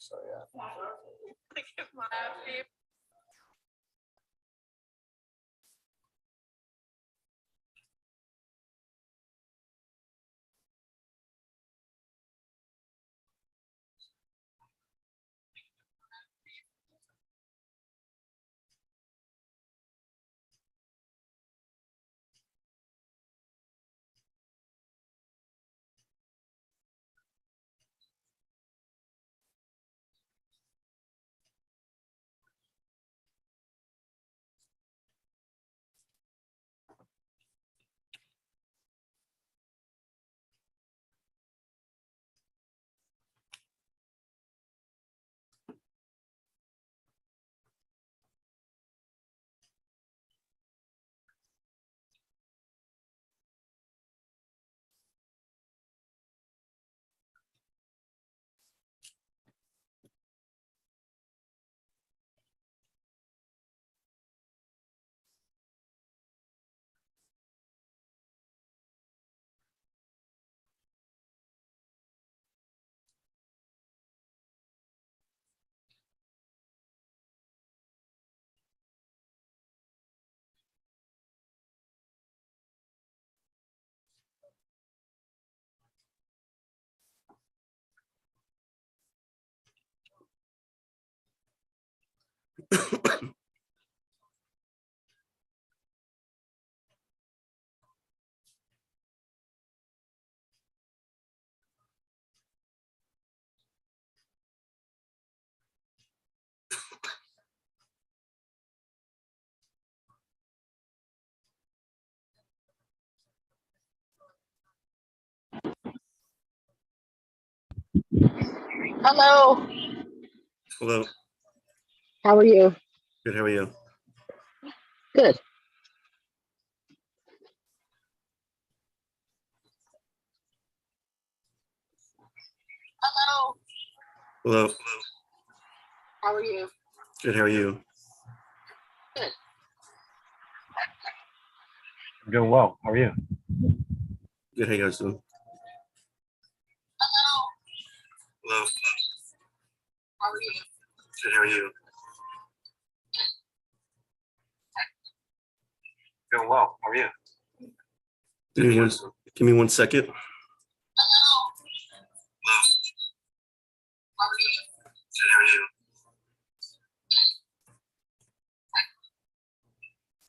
So yeah. Hello. Hello. How are you? Good. How are you? Good. Hello. Hello. How are you? Good. How are you? Good. I'm doing well. How are you? Good. How you guys doing? Hello. Hello. How are you? Good. How are you? Doing well. How are you? Give me one second. Hello. Hello. How are you? Good. How are you?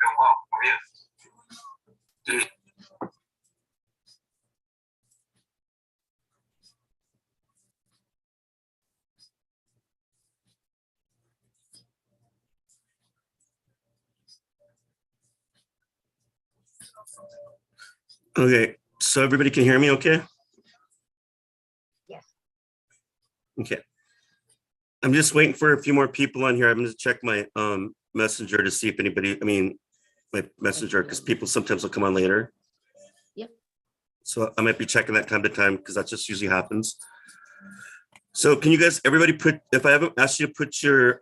Doing well. How are you? Okay. So everybody can hear me okay? Yes. Okay. I'm just waiting for a few more people on here. I'm going to check my messenger to see if anybody, my messenger, because people sometimes will come on later. Yep. So I might be checking that time to time because that just usually happens. So can you guys, everybody put, if I haven't asked you to put your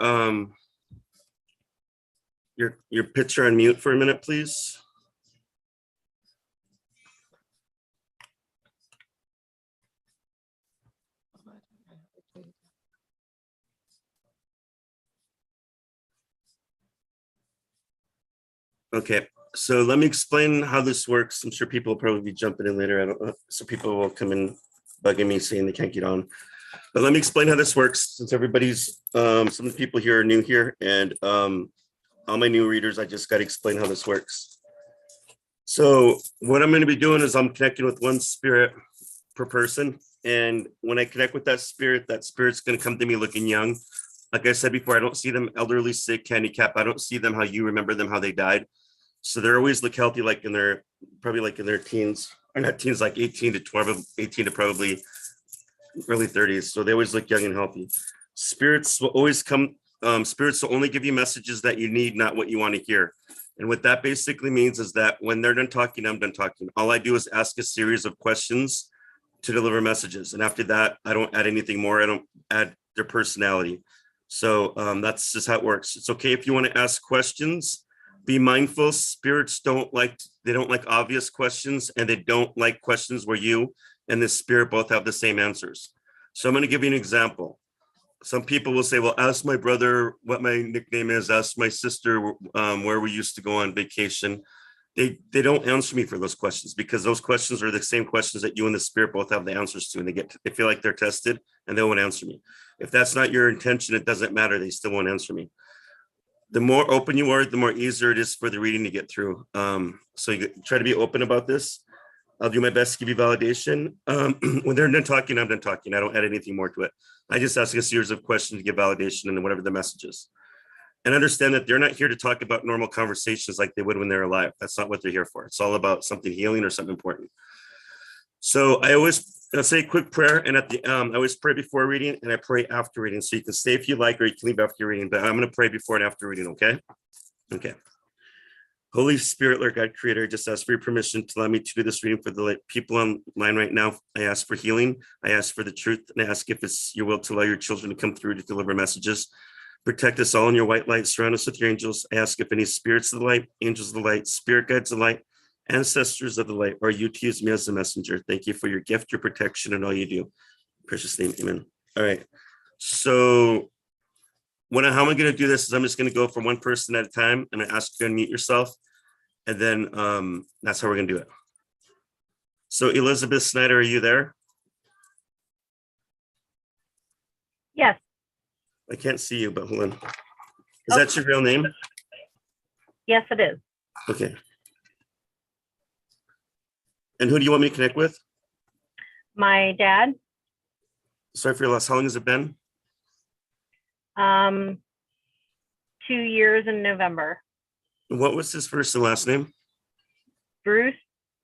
picture on mute for a minute, please. Okay, so let me explain how this works. I'm sure people will probably be jumping in later. I don't know. So people will come in bugging me saying they can't get on. But let me explain how this works since everybody's, some of the people here are new here and all my new readers, I just got to explain how this works. So what I'm going to be doing is I'm connecting with one spirit per person. And when I connect with that spirit's going to come to me looking young. Like I said before, I don't see them elderly, sick, handicapped. I don't see them how you remember them, how they died. So they're always look healthy, like in their, probably like in their teens, or not teens, like 18 to 12, 18 to probably early 30s. So they always look young and healthy. Spirits will always come, spirits will only give you messages that you need, not what you want to hear. And what that basically means is that when they're done talking, I'm done talking. All I do is ask a series of questions to deliver messages. And after that, I don't add anything more. I don't add their personality. So that's just how it works. It's okay if you want to ask questions. Be mindful. Spirits they don't like obvious questions, and they don't like questions where you and the spirit both have the same answers. So I'm going to give you an example. some people will say, well, ask my brother what my nickname is, ask my sister where we used to go on vacation. They don't answer me for those questions because those questions are the same questions that you and the spirit both have the answers to, and they feel like they're tested and they won't answer me. If that's not your intention, it doesn't matter. They still won't answer me. The more open you are, the more easier it is for the reading to get through. So you try to be open about this. I'll do my best to give you validation. When they're done talking, I'm done talking. I don't add anything more to it. I just ask a series of questions to give validation and whatever the message is. And understand that they're not here to talk about normal conversations like they would when they're alive. That's not what they're here for. It's all about something healing or something important. So I'll say a quick prayer, and at the I always pray before reading and I pray after reading. So you can stay if you like, or you can leave after reading, but I'm going to pray before and after reading, okay? Okay. Holy Spirit, Lord God, Creator, I just ask for your permission to allow me to do this reading for the people online right now. I ask for healing. I ask for the truth, and I ask if it's your will to allow your children to come through to deliver messages. Protect us all in your white light. Surround us with your angels. I ask if any spirits of the light, angels of the light, spirit guides of the light, ancestors of the light, are you to use me as a messenger. Thank you for your gift, your protection, and all you do. In precious name, amen. All right. So how am I going to do this is I'm just going to go from one person at a time, and I ask you to unmute yourself. And then that's how we're going to do it. So Elizabeth Snyder, are you there? Yes. I can't see you, but hold on. Is that your real name? Yes, it is. Okay. And who do you want me to connect with? My dad. Sorry for your loss. How long has it been? 2 years in November. What was his first and last name? Bruce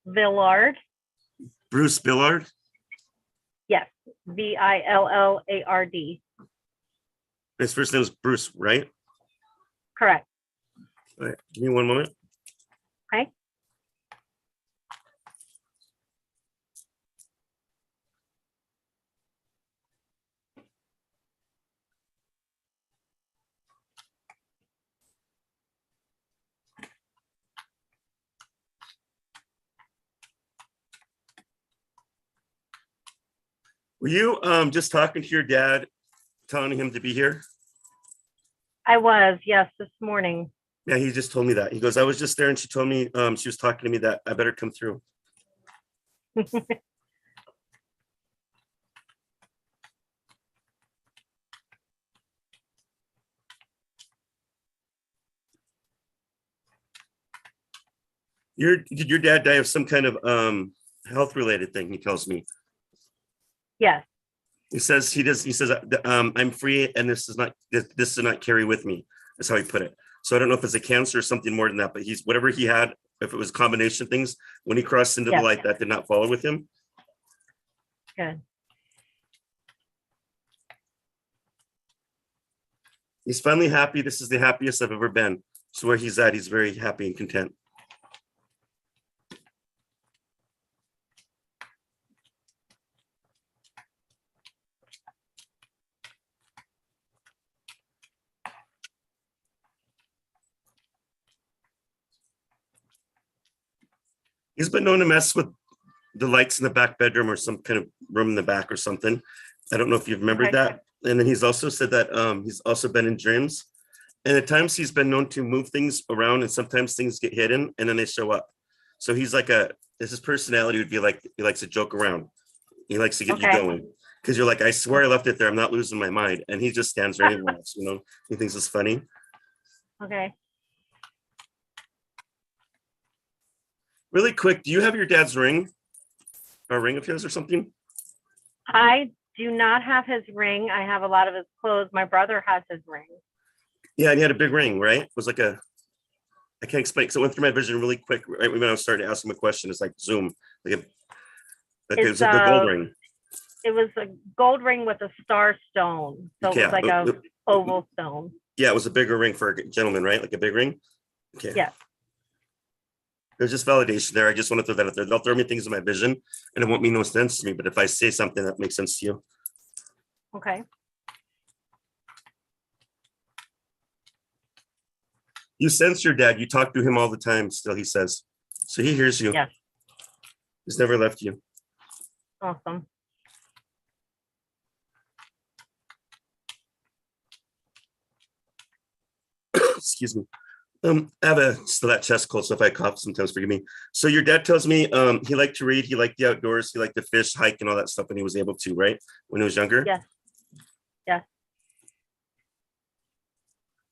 Villard. Bruce Billard? Yes. Villard. His first name is Bruce, right? Correct. All right. Give me one moment. Okay. Were you just talking to your dad, telling him to be here? I was, yes, this morning. Yeah, he just told me that. He goes, I was just there and she told me, she was talking to me that I better come through. Did your dad die of some kind of health related thing? He tells me. Yes. He says I'm free and this does not carry with me. That's how he put it. So I don't know if it's a cancer or something more than that, but whatever he had, if it was a combination of things, when he crossed into the light, that did not follow with him. Good. He's finally happy. This is the happiest I've ever been. So where he's at, he's very happy and content. He's been known to mess with the lights in the back bedroom or some kind of room in the back or something. I don't know if you've remembered that. And then he's also said that he's also been in dreams. And at times he's been known to move things around and sometimes things get hidden and then they show up. So he's like his personality would be like, he likes to joke around. He likes to get you going. Because you're like, I swear I left it there. I'm not losing my mind. And he just stands there and laughs, he thinks it's funny. Okay. Really quick, do you have your dad's ring? A ring of his or something? I do not have his ring. I have a lot of his clothes. My brother has his ring. Yeah, and he had a big ring, right? It was like I can't explain because it went through my vision really quick. Right when I was starting to ask him a question, it's like zoom, it was a gold ring. It was a gold ring with a star stone. So it was like a oval stone. Yeah, it was a bigger ring for a gentleman, right? Like a big ring. Okay. Yeah. There's just validation there. I just want to throw that out there. They'll throw me things in my vision and it won't mean no sense to me. But if I say something that makes sense to you. Okay. You sense your dad. You talk to him all the time still, he says. So he hears you. Yes. He's never left you. Awesome. excuse me. I have a still that chest cold, so if I cough, sometimes forgive me. So your dad tells me he liked to read, he liked the outdoors, he liked to fish, hike, and all that stuff when he was able to, right? When he was younger. Yes. Yes.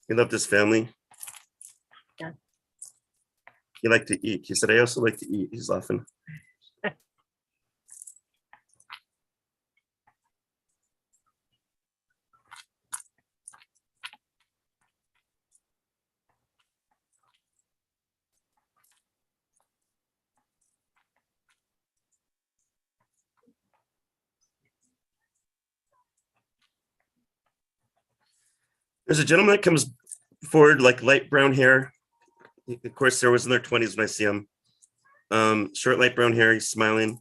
He loved his family. Yes. He liked to eat. He said, I also like to eat. He's laughing. There's a gentleman that comes forward, like light brown hair. Of course, there was in their 20s when I see him. Short, light brown hair. He's smiling.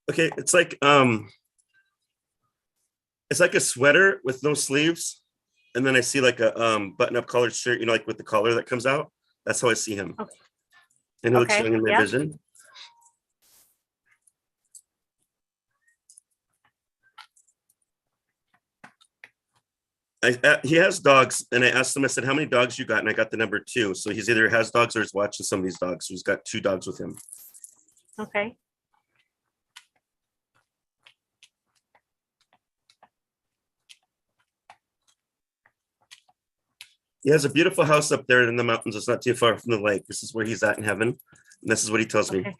Okay, it's like a sweater with no sleeves, and then I see like a button-up collared shirt, you know, like with the collar that comes out. That's how I see him. Okay. And he looks Okay, young in my yeah. vision. He has dogs, and I asked him, I said, how many dogs you got? And I got the number 2. So he's either has dogs or he's watching somebody's dogs. So he's got 2 dogs with him. Okay. He has a beautiful house up there in the mountains. It's not too far from the lake. This is where he's at in heaven. And this is what he tells me. Okay.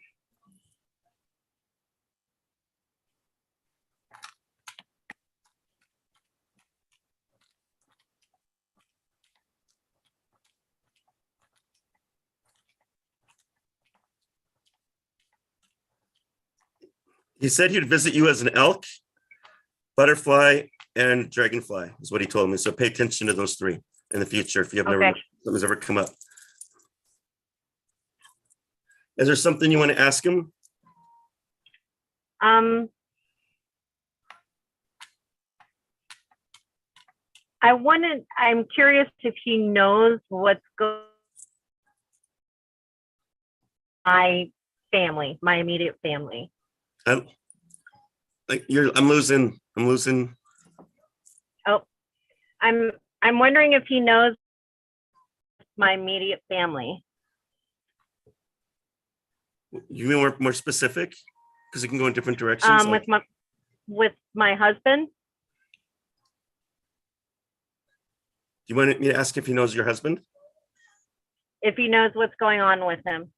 He said he'd visit you as an elk, butterfly, and dragonfly, is what he told me. So pay attention to those 3 in the future if you have never Okay. something's ever come up. Is there something you want to ask him? I'm curious if he knows what's going my family, my immediate family. I'm losing. Oh, I'm wondering if he knows my immediate family. You mean more specific? Because it can go in different directions. With my husband. Do you want me to ask if he knows your husband? If he knows what's going on with him.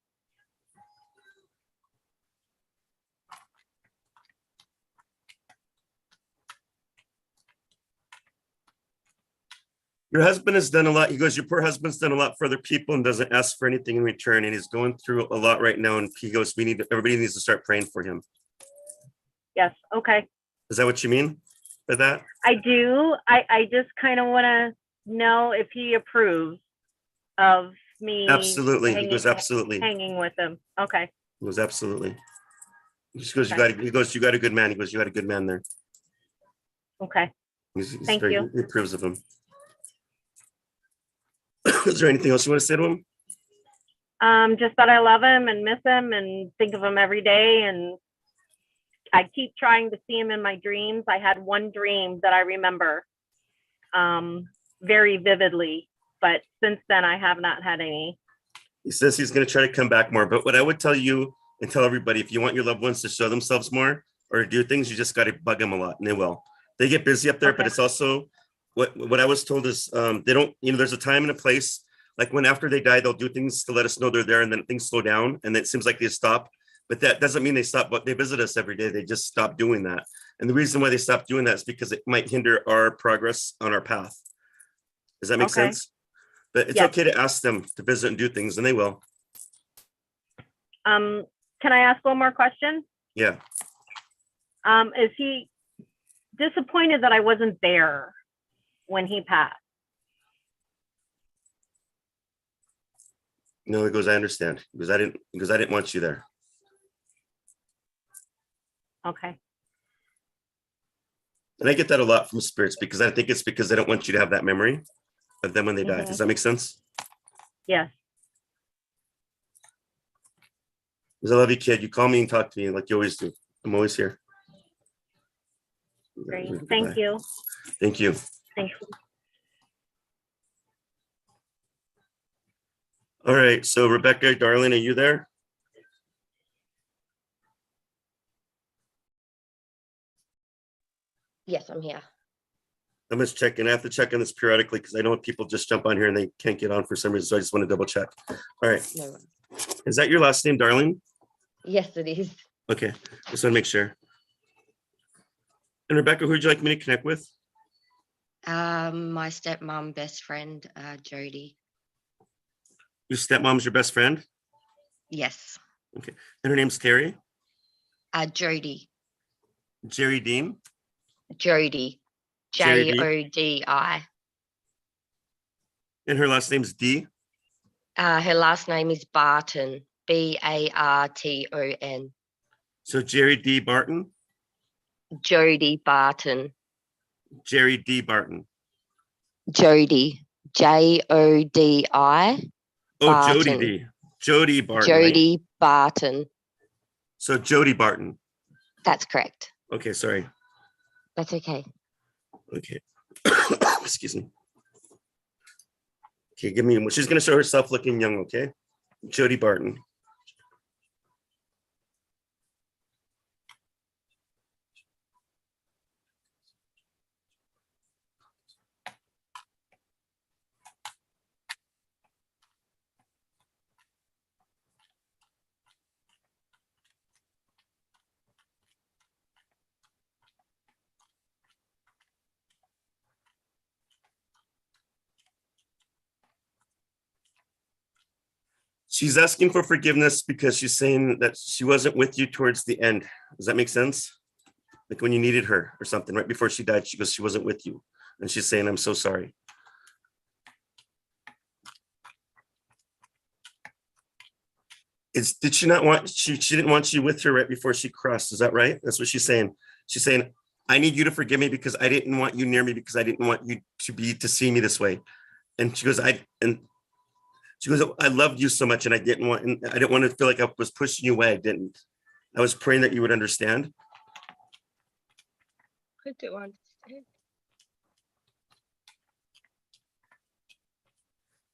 Your husband has done a lot. He goes, your poor husband's done a lot for other people and doesn't ask for anything in return. And he's going through a lot right now. And he goes, everybody needs to start praying for him. Yes. Okay. Is that what you mean by that? I do. I just kind of want to know if he approves of me. Absolutely. He goes, absolutely. Hanging with him. Okay. He goes, absolutely. He just goes, Okay. you got a good man. He goes, you got a good man there. Okay. Thank you. He approves of him. Is there anything else you want to say to him? Just that I love him and miss him and think of him every day. And I keep trying to see him in my dreams. I had one dream that I remember very vividly, but since then I have not had any. He says he's going to try to come back more. But what I would tell you and tell everybody, if you want your loved ones to show themselves more or do things, you just got to bug them a lot, and they will. They get busy up there, Okay. but it's also what I was told is they don't, there's a time and a place. Like when after they die, they'll do things to let us know they're there, and then things slow down, and it seems like they stop. But that doesn't mean they stop, but they visit us every day. They just stop doing that. And the reason why they stop doing that is because it might hinder our progress on our path. Does that make Okay. sense? But it's Yes. okay to ask them to visit and do things, and they will. Can I ask one more question? Yeah. Is he disappointed that I wasn't there when he passed? No, he goes, I understand. Because I didn't want you there. Okay. And I get that a lot from spirits, because I think it's because they don't want you to have that memory of them when they die. Mhm. Does that make sense? Yes. Because I love you, kid. You call me and talk to me like you always do. I'm always here. Great. Goodbye. Thank you. Thank you. Thank you. All right, so Rebecca, darling, are you there? Yes, I'm here. I'm just checking. I have to check on this periodically because I know people just jump on here and they can't get on for some reason. So I just want to double check. All right. No worries. Is that your last name, darling? Yes, it is. Okay. Just want to make sure. And Rebecca, who would you like me to connect with? My stepmom, best friend, Jody. Your stepmom's your best friend? Yes. And her name's Terry? Jody. Jerry Dean? Jody. Jerry D. Jodi. And her last name's D? Her last name is Barton. Barton. So Jerry D. Barton? Jody Barton. Jerry D. Barton. Jody. Jodi. Oh, Jody Barton. D. Jody Barton. Right? Jody Barton. So Jody Barton. That's correct. Okay, sorry. That's okay. Okay. Excuse me. Okay, give me. She's going to show herself looking young, okay? Jody Barton. She's asking for forgiveness because she's saying that she wasn't with you towards the end. Does that make sense? Like when you needed her or something, right before she died, she goes, she wasn't with you. And she's saying, I'm so sorry. Did she not want, she didn't want you with her right before she crossed. Is that right? That's what she's saying. She's saying, I need you to forgive me because I didn't want you near me because I didn't want you to see me this way. And she goes, I loved you so much and I didn't want to feel like I was pushing you away. I didn't. I was praying that you would understand. I do understand.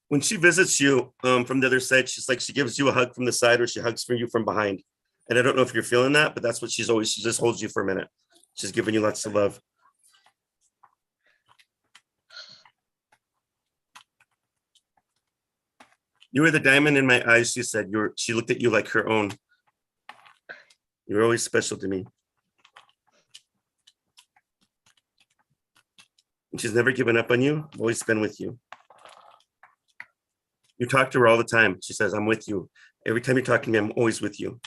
When she visits you from the other side, she's like, she gives you a hug from the side or she hugs for you from behind. And I don't know if you're feeling that, but that's what she just holds you for a minute. She's giving you lots of love. You were the diamond in my eyes, she said. She looked at you like her own. You're always special to me. And she's never given up on you. I've always been with you. You talk to her all the time. She says, I'm with you. Every time you talk to me, I'm always with you.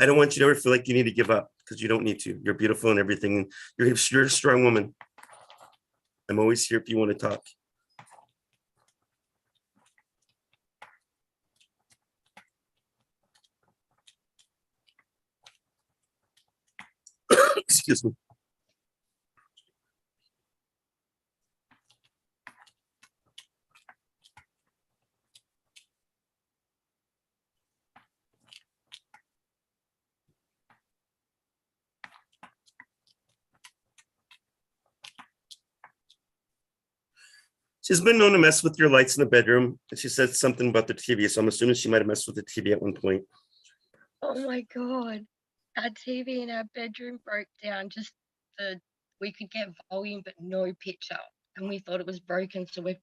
I don't want you to ever feel like you need to give up because you don't need to. You're beautiful and everything. You're a strong woman. I'm always here if you want to talk. Excuse me. She's been known to mess with your lights in the bedroom. And she said something about the TV. So I'm assuming she might have messed with the TV at one point. Oh my God. Our TV in our bedroom broke down we could get volume but no picture. And we thought it was broken, so we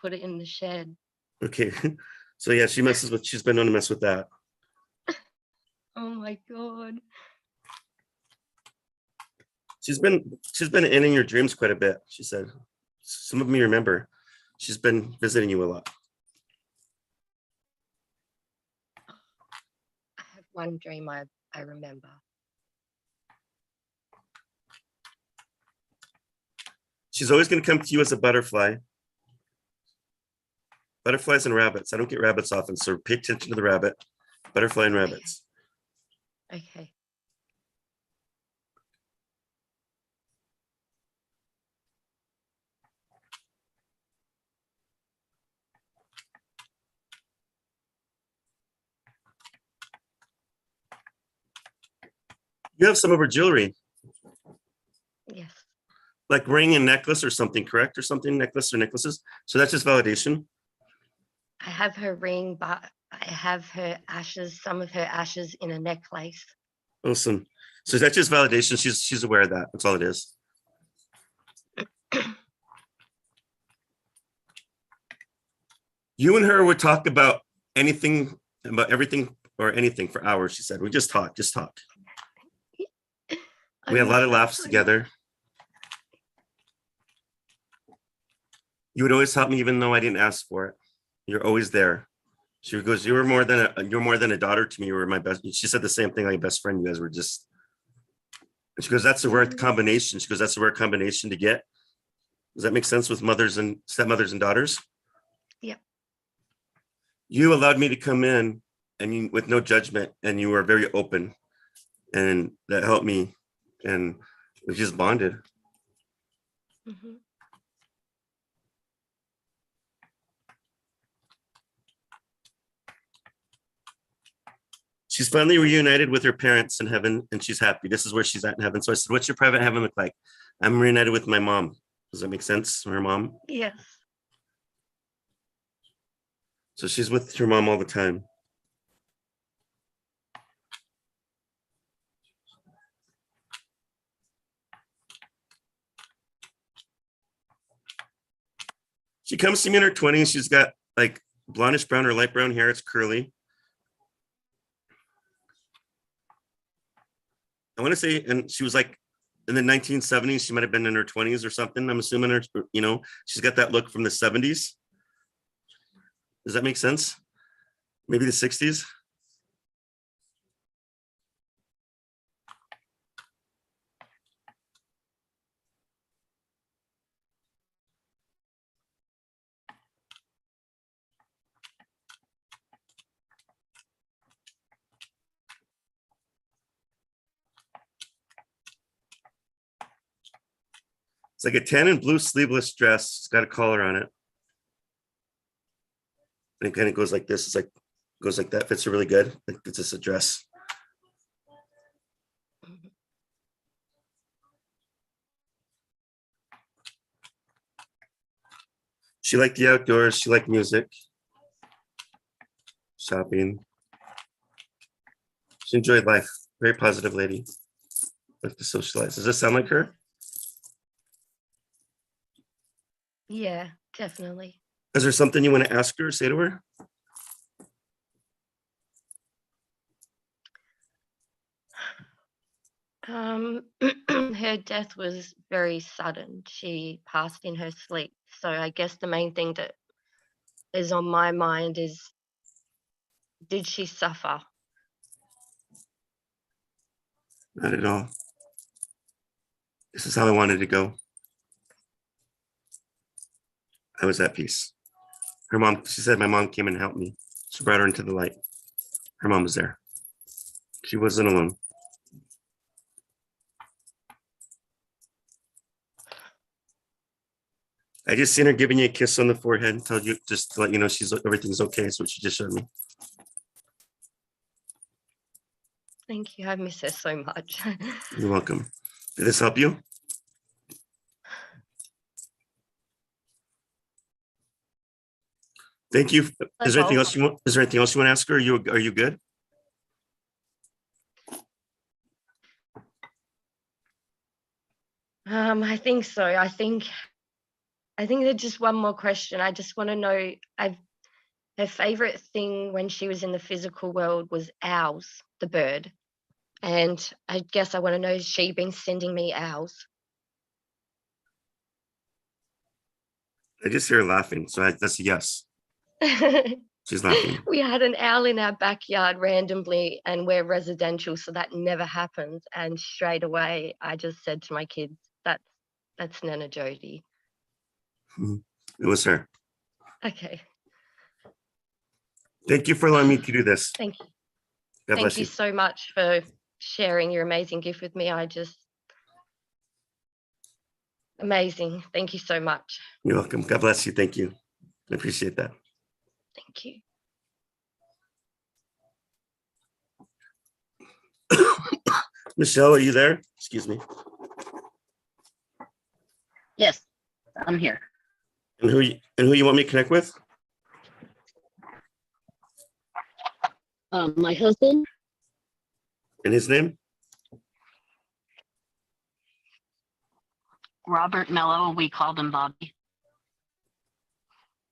put it in the shed. Okay. So yeah, she's been known to mess with that. Oh my God. She's been in your dreams quite a bit, she said. Some of me remember. She's been visiting you a lot. I have one dream I remember. She's always going to come to you as a butterfly. Butterflies and rabbits. I don't get rabbits often, so pay attention to the rabbit. Butterfly and rabbits. Okay. You have some of her jewelry, Yes. like ring and necklace or something, correct? Or something, necklace or necklaces. So that's just validation. I have her ring, but I have her ashes, some of her ashes in a necklace. Awesome. So that's just validation. She's aware of that. That's all it is. You and her would talk about anything, about everything or anything for hours, she said. We just talk, just talk. We had a lot of laughs together. You would always help me even though I didn't ask for it. You're always there. She goes, you're more than a daughter to me. You were my best. She said the same thing, like best friend. You guys were just, and she goes, that's a rare combination. She goes, that's a rare combination to get. Does that make sense with mothers and stepmothers and daughters? Yep. You allowed me to come in and you, with no judgment, and you were very open, and that helped me, and we just bonded. Mhm. She's finally reunited with her parents in heaven, and she's happy. This is where she's at in heaven. So I said, what's your private heaven look like? I'm reunited with my mom. Does that make sense? Her mom. Yes. So she's with her mom all the time. She comes to me in her 20s. She's got like blondish brown or light brown hair. It's curly. I want to say, and she was like in the 1970s, she might have been in her 20s or something. I'm assuming her, you know, she's got that look from the 70s. Does that make sense? Maybe the 60s. It's like a tan and blue sleeveless dress. It's got a collar on it. And it kind of goes like this. It's like, goes like that. Fits her really good. Like it's just a dress. She liked the outdoors. She liked music, shopping. She enjoyed life. Very positive lady. Like to socialize. Does this sound like her? Yeah, definitely. Is there something you want to ask her or say to her? Her death was very sudden. She passed in her sleep. So I guess the main thing that is on my mind is, did she suffer? Not at all. This is how I wanted to go. I was at peace. Her mom, she said my mom came and helped me. She brought her into the light. Her mom was there. She wasn't alone. I just seen her giving you a kiss on the forehead and told you just to let you know everything's okay. That's what she just showed me. Thank you. I miss her so much. You're welcome. Did this help you? Thank you. Is there anything else you want? Is there anything else you want to ask her? Are you good? I think so. I think there's just one more question. I just want to know, her favorite thing when she was in the physical world was owls, the bird. And I guess I want to know, has she been sending me owls? I just hear her laughing. So that's a yes. She's laughing. We had an owl in our backyard randomly, and we're residential, so that never happens. And straight away, I just said to my kids, that's Nana Jody. It was her. Okay. Thank you for allowing me to do this. Thank you. God Thank bless you you. so much for sharing your amazing gift with me. Amazing. Thank you so much. You're welcome. God bless you. Thank you. I appreciate that. Thank you. Michelle, are you there? Excuse me. Yes, I'm here. And who you want me to connect with? My husband, And his name? Robert Mello, we called him Bobby.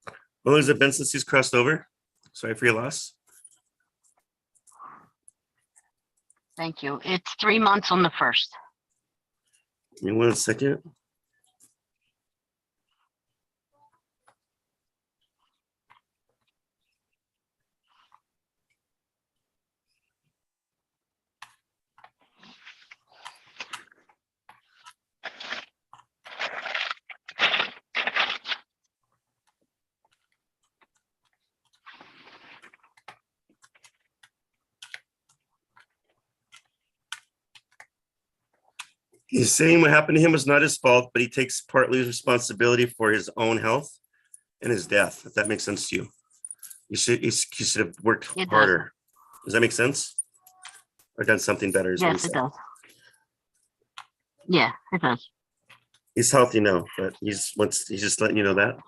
How long has it been since he's crossed over? Sorry for your loss. Thank you. It's 3 months on the 1st. Give me 1 second. He's saying what happened to him was not his fault, but he takes partly responsibility for his own health and his death, if that makes sense to you. He should have worked It does. harder. Does that make sense? Or done something better? Is what he Yes, it said. does. Yeah, it does. He's healthy now, but he's just letting you know that.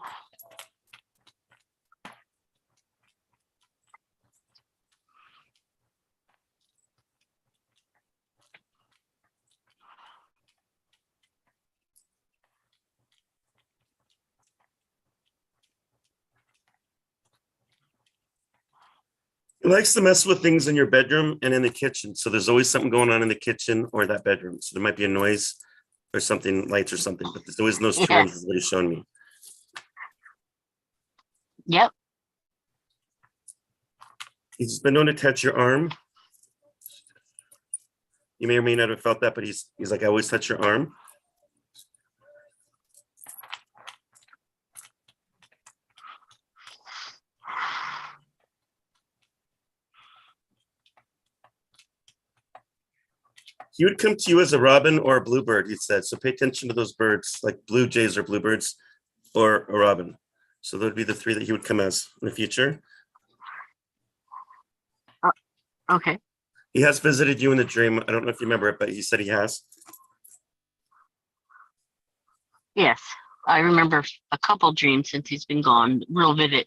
He likes to mess with things in your bedroom and in the kitchen. So there's always something going on in the kitchen or that bedroom. So there might be a noise or something, lights or something, but there's always those two rooms is what he's showing me. Yep. He's been known to touch your arm. You may or may not have felt that, but he's like, I always touch your arm. He would come to you as a robin or a bluebird, he said. So pay attention to those birds, like blue jays or bluebirds or a robin. So that would be the three that he would come as in the future. Okay. He has visited you in the dream. I don't know if you remember it, but he said he has. Yes. I remember a couple dreams since he's been gone. Real vivid.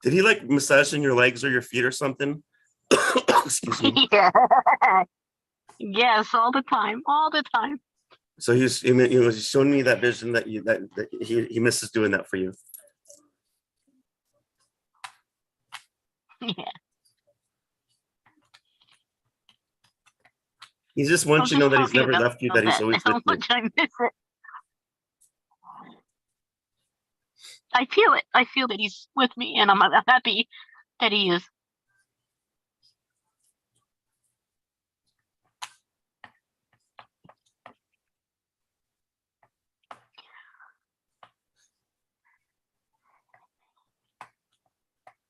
Did he like massaging your legs or your feet or something? Excuse me. Yeah. Yes, all the time. All the time. So he was showing me that vision that he misses doing that for you. Yeah. He just wants you to know that he's never left you, that he's always How with you. much I miss it. I feel it. I feel that he's with me, and I'm happy that he is.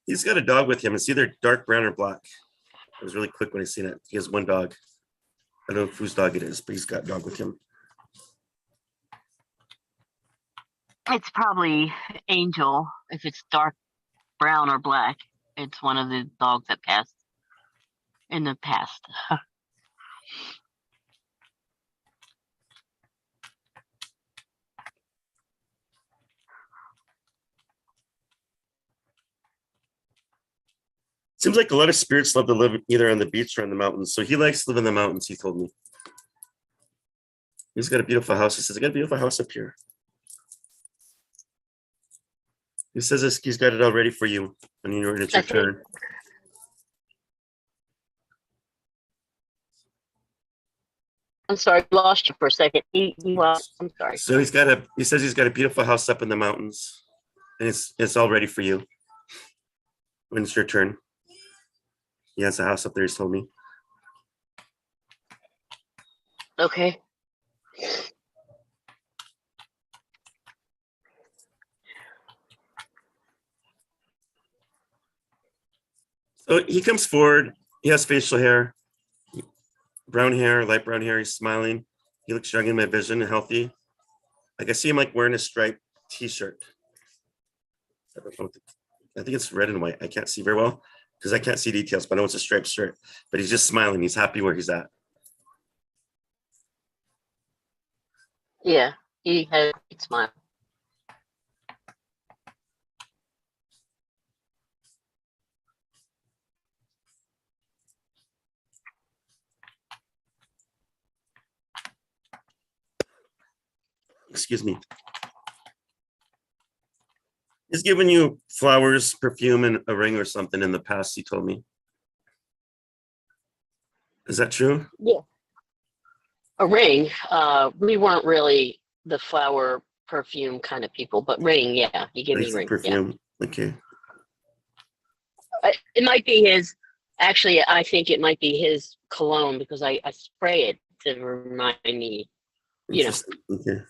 He's got a dog with him. It's either dark brown or black. It was really quick when I seen it. He has one dog. I don't know whose dog it is, but he's got a dog with him. It's probably Angel. If it's dark brown or black, it's one of the dogs that passed in the past. Seems like a lot of spirits love to live either on the beach or on the mountains. So he likes to live in the mountains, he told me. He's got a beautiful house. He says, I got a beautiful house up here. He says he's got it all ready for you when it's your That's it. turn. I'm sorry, lost you for a second. I'm sorry. So he says he's got a beautiful house up in the mountains, and it's all ready for you when it's your turn. He has a house up there, he's told me. Okay. So he comes forward. He has facial hair, brown hair, light brown hair. He's smiling. He looks young in my vision and healthy. Like I see him like wearing a striped t-shirt. I think it's red and white. I can't see very well because I can't see details, but I know it's a striped shirt. But he's just smiling. He's happy where he's at. Yeah, he had a great smile. Excuse me. He's given you flowers, perfume, and a ring or something in the past, he told me. Is that true? Yeah. A ring. We weren't really the flower perfume kind of people, but ring, yeah. He gave Like me a some ring. Yeah. perfume. Okay. It might be his. Actually, I think it might be his cologne because I spray it to remind me. You know. Interesting. Okay.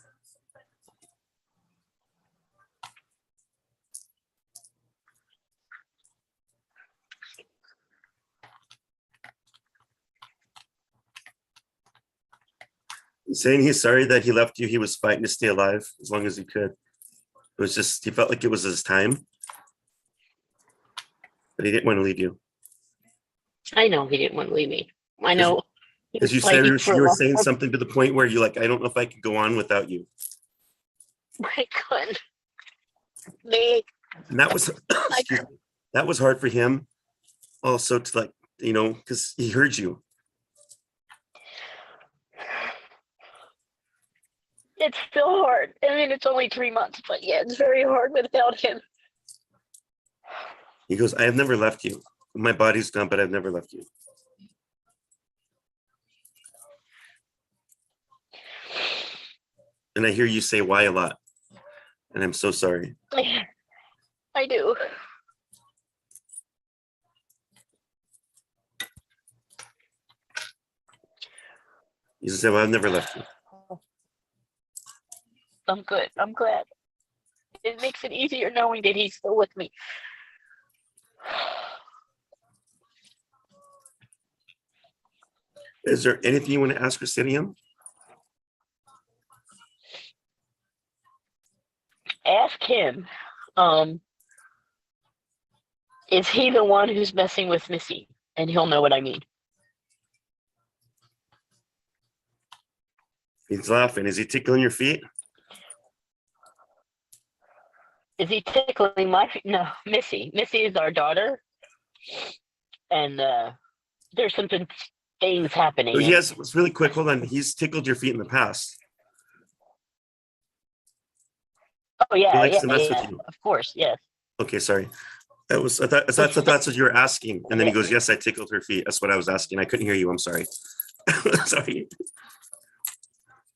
Saying he's sorry that he left you. He was fighting to stay alive as long as he could. It was just, he felt like it was his time, but he didn't want to leave you. I know he didn't want to leave me. I know. He As was you said, fighting for you were a long saying time. something to the point where you're like, I don't know if I could go on without you. I couldn't. Me. And that was, excuse me, that was hard for him also to like, you know, because he heard you. It's still hard. I mean, it's only 3 months, but yeah, it's very hard without him. He goes, I have never left you. My body's gone, but I've never left you. And I hear you say why a lot. And I'm so sorry. I do. You just say, well, I've never left you. I'm good. I'm glad. It makes it easier knowing that he's still with me. Is there anything you want to ask Christian? Ask him, is he the one who's messing with Missy? And he'll know what I mean. He's laughing. Is he tickling your feet? Is he tickling my feet? No, Missy. Missy is our daughter. And there's some things happening. Oh, yes, it's really quick. Hold on. He's tickled your feet in the past. Oh yeah, He likes yeah, to mess yeah, with you. of course, yes. Okay, sorry. That was, I thought that's what you were asking. And then he goes, yes, I tickled her feet. That's what I was asking. I couldn't hear you. I'm sorry. Sorry.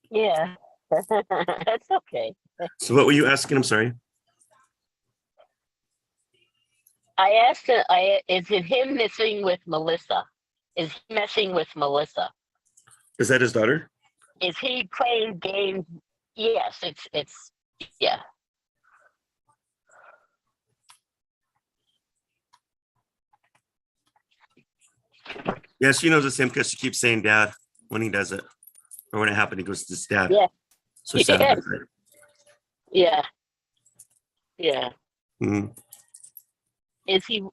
Yeah, that's okay. So what were you asking? I'm sorry. I asked, is it him messing with Melissa? Is he messing with Melissa? Is that his daughter? Is he playing games? Yes, it's yeah. Yeah, she knows it's him because she keeps saying dad when he does it. Or when it happened, he goes, this dad. Yeah. So sad. Yeah. Yeah. Yeah. Mhm. Is he?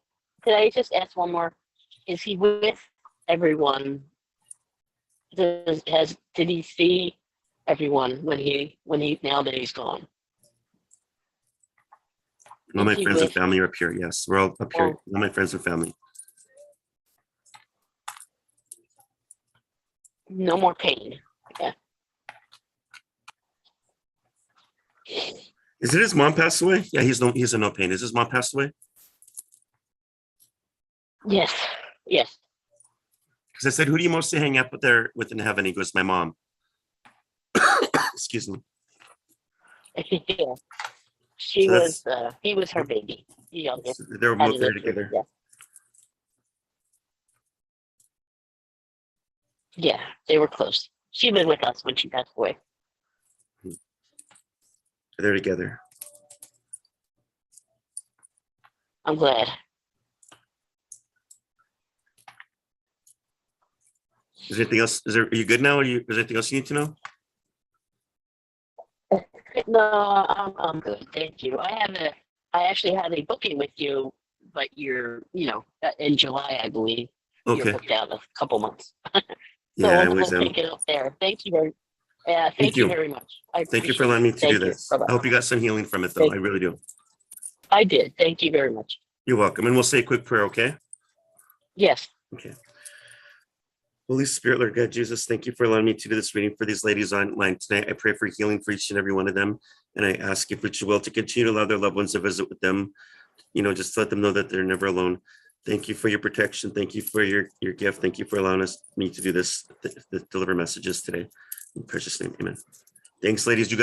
Could I just ask one more? Is he with everyone? Did he see everyone when he now that he's gone? All my Is he friends and with- family are up here. Yes, we're all up here. Oh. All my friends and family. No more pain. Yeah. Is it his mom passed away? Yeah, he's in no pain. Is his mom passed away? Yes. Yes. Because I said, who do you mostly hang out with in heaven? He goes, my mom. Excuse me. Yeah. She So was. He was her baby. The youngest. So they were both there together. Yeah. Yeah, they were close. She was with us when she passed away. They're together. I'm glad. Is there anything else? Are you good now? Is there anything else you need to know? No, I'm good. Thank you. I actually have a booking with you, but you're, in July, I believe. You're Okay. booked out a couple months. Yeah, I we'll always am. take it up there. Thank you very Thank you you. very much. I Thank you for appreciate allowing me it. to Thank do you. this. Bye-bye. I hope you got some healing from it, though. Thank- I really do. I did. Thank you very much. You're welcome. And we'll say a quick prayer, okay? Yes. Okay. Holy Spirit, Lord God, Jesus, thank you for allowing me to do this reading for these ladies online tonight. I pray for healing for each and every one of them. And I ask if it's your will to continue to allow their loved ones to visit with them, just to let them know that they're never alone. Thank you for your protection. Thank you for your gift. Thank you for allowing me to do this, deliver messages today. In precious name, amen. Thanks, ladies. You guys.